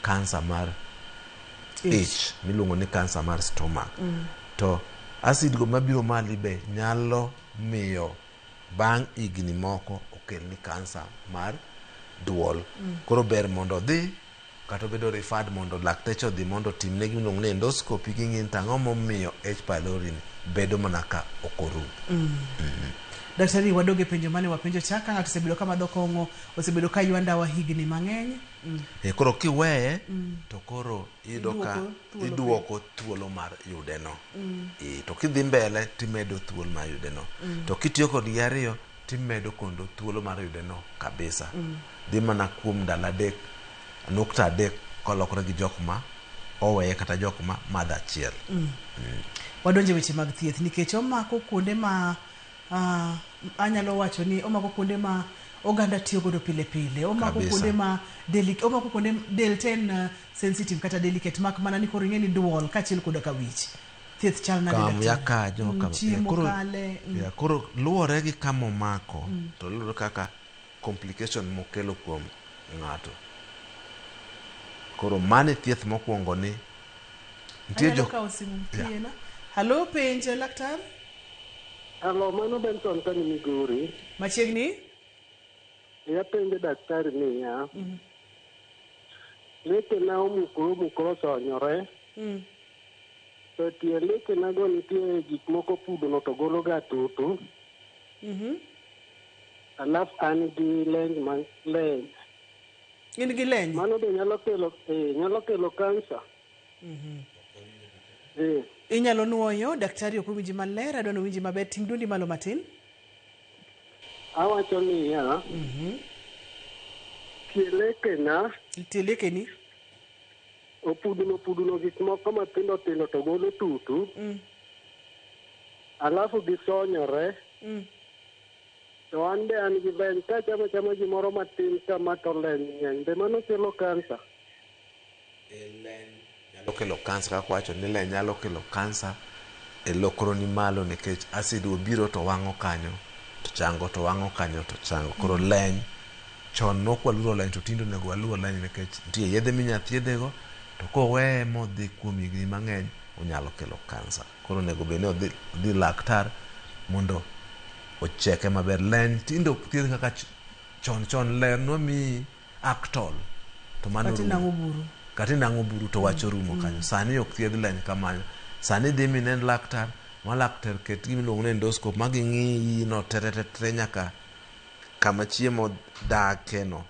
S2: kansa mar ich miluongo ni kansa mar stomach. To acid go mabiro mali be nyalo miyo bang' higni moko okel ni kansa mar duol. Koro ber mondo odhi kata obedo referred mondo lakteche odhi mondo otimne gimiluongo ni endoscopy ging'in tang'o momiyo H. pylori bedo mana ka okorum.
S1: Daktari, wadoge penjo mane wapenjo chaka ng'ato osebedo ka madho kong'o, osebedo ka ywa ndawa higni mang'eny.
S2: Koro kiweye to koro iyudo ka iduoko thuolo mar yudeno. To kidhi mbele timedo thuolo mar yudeno. To kitiyo kod ariyo timedo kondo thuolo mar yudeno kabisa. Dhi mana kuom ndalo 3.3 kolokore gi jok ma oweye kata jok ma madho achiel.
S1: Wadonje weche mag thieth nikech omako kuonde ma anyalo wacho ni omako kuonde ma oganda tiyo godo pile pile, omako kuonde ma omako kuonde del ten sensitive kata delicate mak mana ni koro ing'eni duol kachiel koda ka wich. Thieth chal na
S2: kam yakajo koro luwore gi kamo mako to luwore kaka complication mokelo kuom ng'ato. Koro mane thieth mokwongo ni
S1: nitie jo Halo penje laktar.
S18: Halo, mano Benson kani Migori.
S1: Machiegni?
S18: Ya penje daktari niya. Leke na omukro sonyore. To tie leke na go nitie gik moko pudno to golo ga tutu. Alaf an gi leny.
S1: In gi leny?
S18: Mano be nyalo kelo kansa.
S1: Inyalo nuoyo daktari ok winji maler, adwano winji maber, ting' duondi malo matin.
S18: Awacho niya. Tie leke ni opudno gik moko matindo tindo to golo tutu. Alafu gisonyore. To an be an gi leny ka chamo gimoro matin kama to leny ng'eny. Be mano kelo kansa?
S2: Nyalo kelo kansa, kaka wacho ni leny nyalo kelo kansa e lokro ni malo nikech acid obiro to wang'o kanyo to chango, to wang'o kanyo to chango. Koro leny chon nokwaluoro leny to tindo nego waluo leny nikech nitie yedhe minya thiedhego to koweye modhi kuom higni mang'eny onyalo kelo kansa. Koro nego bed ni odhi laktar mondo ocheke maber. Leny tindo thiedh kaka chon ler nomiyi Actol to mano kati nang'o buru to wacho rumo kanyo. Sani ok thiedh leny kamano. Sani dhi minen laktar ma laktar ket gimiluongo ni endoscope ma ging'iyi no teretetre nyaka kama chiemo dakeno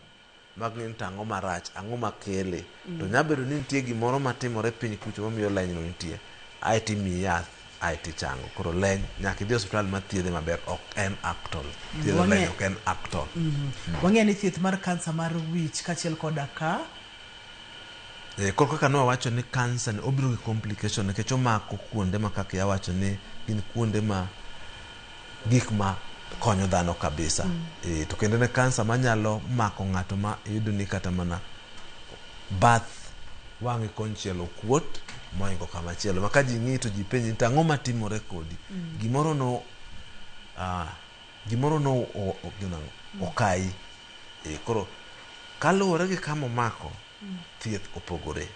S2: ma ging'in tang'o marach, ang'o makele. To nyabedo ni nitie gimoro matimore piny kucho momiyo leny no nitie, ae timiyi yath ae tichango. Koro leny nyaka idhi osiptal mathiedhe maber, ok en Actol. Thiedho leny ok en Actol.
S1: Wang'eyo ni thieth mar kansa mar wich kachiel koda ka
S2: koro kaka nowacho ni kansa ni obiro gi complication nikech omako kuonde ma kaka yawacho ni gin kuonde ma gik ma konyo dhano kabisa. To kendo ne kansa manyalo mako ng'ato ma iyudo ni kata mana bath wang'e konchiel okuot moingo kama chielo ma ka ji ng'i to ji penji to ang'o matimore kodi. Gimoro no okayi. Koro kaluwore gi kama omako thieth opogore.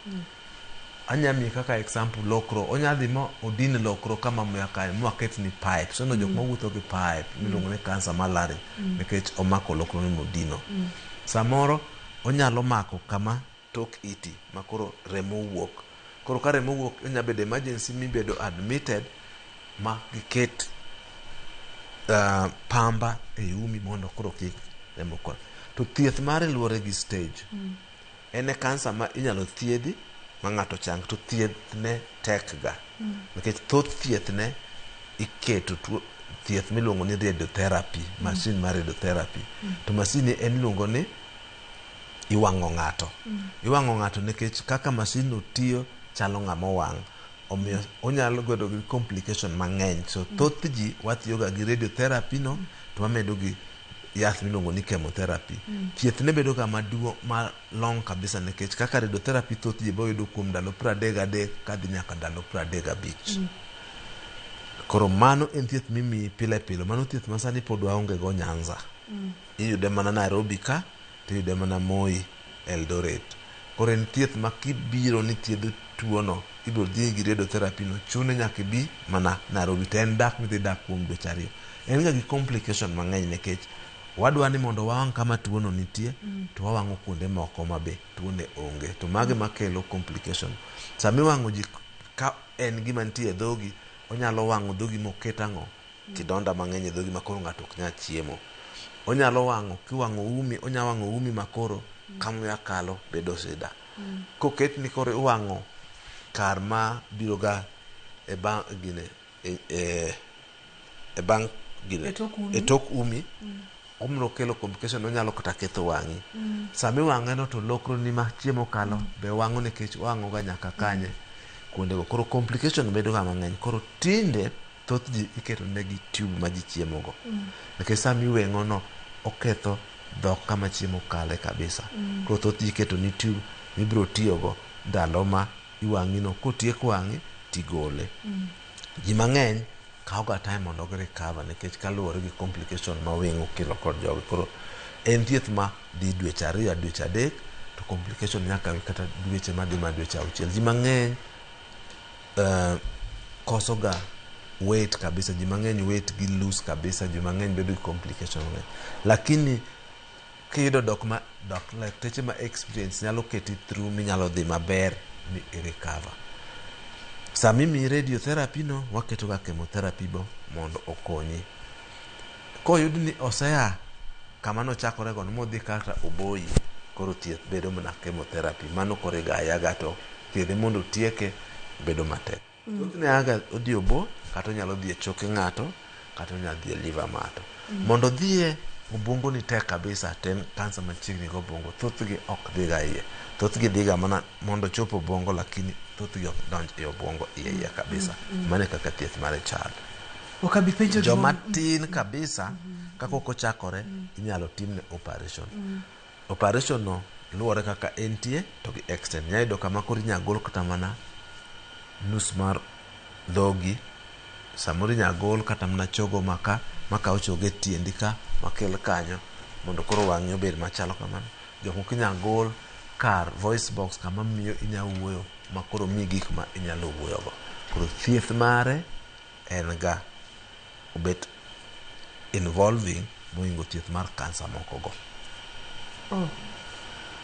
S2: Anyami kaka example lokro, onyadhi ma odin lokro kama moya kae mwaket ni pipe. Sono jok mawuotho gi pipe miluongo ni kansa malari nikech omako lokro ni modino. Samoro onyalo mako kama tok iti makoro remo wuok. Koro ka remo wuok onyabedo emergency mibedo admitted ma giket pamba e umi mondo koro kik remo kod. To thieth mare luwore gi stage. Ene kansa ma inyalo thiedhi ma ng'ato chang to thiethne tekga. Nikech thoth thiethne iketo thieth miluongo ni radiotherapy, masin mar radiotherapy. To masin ni en iluongo ni iwang'o ng'ato. Iwang'o ng'ato nikech kaka masin no tiyo chalo ng'ama owang'. Omiyo onyalo bedo gi complication mang'eny. So thoth ji watiyoga gi radiotherapy no to wamedo gi yath miluongo ni chemotherapy. Thieth ne bedo kama ma long kabisa nikech kaka radiotherapy thoth ji boyudo kuom ndalo 33 kadhi nyaka ndalo 35. Koro mano en thieth mimiyi pile pile. Mano thieth ma sani pod waonge go Nyanza. Iyude mana Nairobi ka, tiyude mana Moi, Eldoret. Koro en thieth ma kibiro ni thiedho tuono, ibiro dhi gi radiotherapy no, chune nyaka bi mana Nairobi. To en dak midhi dak kuom dweche 2. En ga gi complication mang'eny nikech wadwa ni mondo wawang' kama tuono nitie to wawang'o kuonde moko ma be tuone onge, to mage makelo complication. Sami wang'o ji ka en gima nitie e dhogi, onyalo wang'o dhogi moket ang'o kidonda mang'eny e dhogi makoro ng'ato ok nyal chiemo. Onyalo wang'o kiwang'o umi, onya wang'o umi makoro kamuya kalo bedo shida. Koket ni koro iwang'o kar ma biro ga e bang' gine e bang' gine e tok umi, omno kelo complication, onyalo kata ketho wang'i. Sami wang'e no to lokro ni ma chiemo kalo be wang'o nikech wang'o ga nyaka kanye kuonde go, koro complication bedo ga mang'eny. Koro tinde thoth ji iketo negi tube ma ji chiemo go, nikech sami weng'o no oketho dhok kama chiemo kale kabisa. Koro thoth ji iketo ni tube mibiro tiyo go ndalo ma iwang'i no, kotiek wang'i tigole. Ji mang'eny kawo ga time mondo gi recover nikech kaluwore gi complication ma weng'o kelo kod jogi. Koro en thieth ma dhi dweche 2 dweche 3 to complication nyaka kata dweche madhi ma dweche 6. Ji mang'eny koso ga weight kabisa, ji mang'eny weight gi lose kabisa, ji mang'eny bedo gi complication mang'eny. Lakini kiyudo dok lakteche ma experience nyalo keti through minyalo dhi maber mi recover. Sami mi radiotherapy no, waketo ga chemotherapy bo mondo okonyi. Koyud ni osea kama no chakore go modhi kata oboyi, koro thieth bedo mana chemotherapy. Mano kore ga yaga to thiedhe mondo tieke bedo matek. Thothne aga odhi obo, kata onyalo dhi e choke ng'ato, kata onyalo dhi e liver ng'ato. Mondo dhiye obwongo ni tek kabisa, ten kansa machiegni go obwongo, thothgi ok dhiga iye. Thothgi dhiga mana mondo chopo obwongo, lakini thothgi ok donj e obwongo iye kabisa. Mane kaka thieth mare chal. Joma tin kabisa kako kochakore inyalo timne operation. Operation no luwore kaka entie to gi extent. Nyayudo kama koro inyalo gol kata mana nus mar dhogi, samoro inyalo gol kata mana chogo maka ochoge tiendi ka makel kanyo mondo koro wang'i obed machalo kamano. Jok moko inyalo gol kar voice box kama miyo inyalo wuoyo makoro mi gik ma inyalo wuoyogo. Koro thieth mare en ga obet involving moingo thieth mar kansa moko go.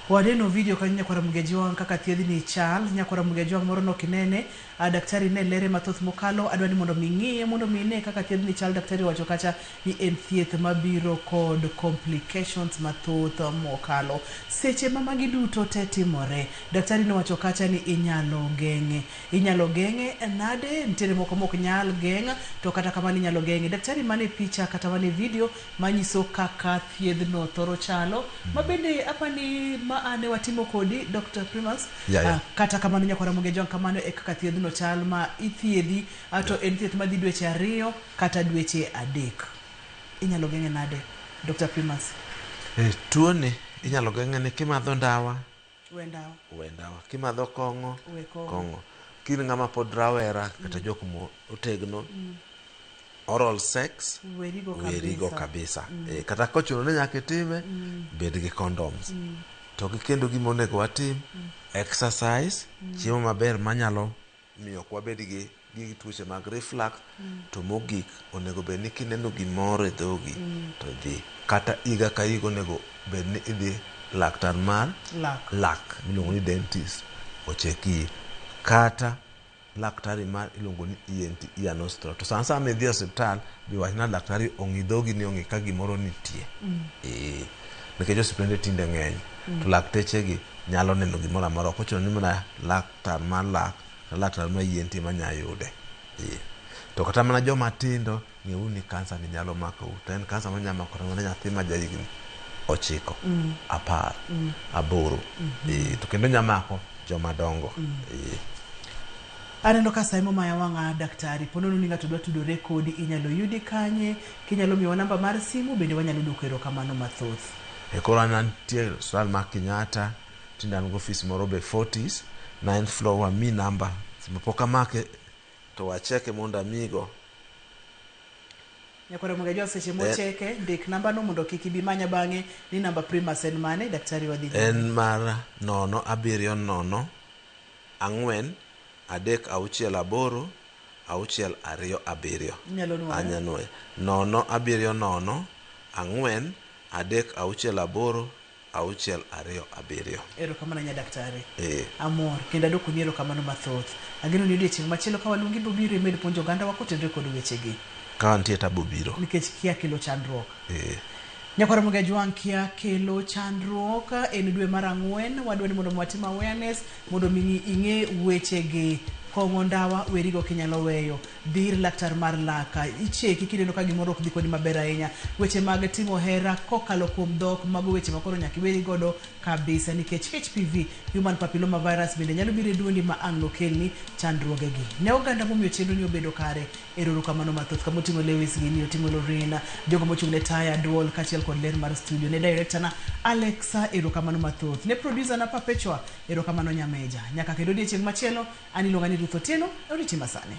S1: Wadeno video kanyo nyakwara Mugejiwang kaka thiedhni chal. Nyakwara Mugejiwang moro nokinene, daktari ne lere mathoth mokalo. Adwani mondo ming'iye mondo mine kaka thiedhni chal. Daktari wacho kacha ni en thieth mabiro kod complications mathoth mokalo. Seche ma magi duto te timore, daktari no wacho kacha ni inyalo geng'e. Inyalo geng'e nade? Nitiere moko mok nyal geng'a, to kata kamano inyalo geng'e. Daktari mane picha kata mane video manyiso kaka thiedhno thoro chalo, mabende apani ane watimo kodi Dr. Primus. Kata kamano nyakwara Mugejiwang kamano e kaka thiedhno chal ma ithiedhi, to en thieth madhi dweche 2 kata dweche 3. Inyalo geng'e nade Dr. Primus?
S2: Tuoni inyalo geng'e ni kimadho ndawa,
S1: we ndawa.
S2: Kimadho kong'o. Kin ng'ama pod rawera kata jok mo otegno, oral sex werigo kabisa. Kata kochuno ni nyaka itime, bed gi condoms. To kendo gima onego watim, exercise, chiemo maber manyalo miyo kwa bed gi tuoche mag reflux, to mogik onego bed ni kineno gimoro e dhogi to dhi. Kata iga ka iga onego bed ni idhi laktar mar lak miluongo ni dentist ocheki, kata laktari mar iluongo ni ENT, ear nose throat. To sama idhi e osiptal bi wach na daktari ong'i dhogi ni ong'i ka gimoro nitie. Nikech osiptende tinde ng'eny, to lakteche gi nyalo neno gimoro amora, ok ochuno ni mana laktar mar lak, laktar mar ENT manya yude. To kata mana joma tindo, ng'euru ni kansa ni nyalo makou. To en kansa manya mako mana nyathi ma jahigni 9, 10, 8. To kendo nyamako joma dongo.
S1: Aneno ka Saimo Maya wang'a daktari, ponono ni ng'ato dwa tudore kodi, inyalo yudi kanye? Kinyalo miyo namba mar simu, bende wanyalo duoko erokamano mathoth.
S2: Koro antie Osiptal mar Kenyatta, tinde an office moro be 40s, 9th floor, wa mi namba. Sama pok amake to wacheke mondo amigo.
S1: Nyakwara Mugejiwang seche mocheke, ndik namba no mondo kik ibi manya bang'e ni namba Primus en mane, daktari wadhi.
S2: En mar 070 4 368 627.
S1: Nyalo nuore.
S2: Anya nuore 070 4 368 627.
S1: Erokamano nya daktari. Amor kendo adoko ni erokamano mathoth. Ageno ni odiochieng' machielo ka waluongi bobiro emed puonjo oganda wa kotenore kod wechegi.
S2: Ka nitie ta bobiro.
S1: Nikech kia kelo chandruok. Nyakwara mga juang kia kelo chandruok en dwe mar 4 wadwani mondo mwatim awareness mondo mi ing'e wechegi. Kong'o ndawa werigo kinyalo weyo dir laktar mar laka icheki kineno ka gimoro ok dhi kodi maber ahinya weche mag timo hera kokalo kuom dhok mago weche makoro nyaka iweri godo kabisa nikech HPV human papilloma virus bende nyalo biro e duondi ma ang' nokelni chandruogegi. Ne oganda momiyo chenro ni obedo kare erokamano mathoth kama oting'o Lewis Gini oting'o Lorena jogo mochung' ne Taya Duol kachiel kod ler mar studio ne director na Alexa erokamano mathoth ne producer na Perpetua erokamano Nyameja nyaka kendo odiochieng' machielo ani luonga ni Ruth Otieno odiochieng' masane.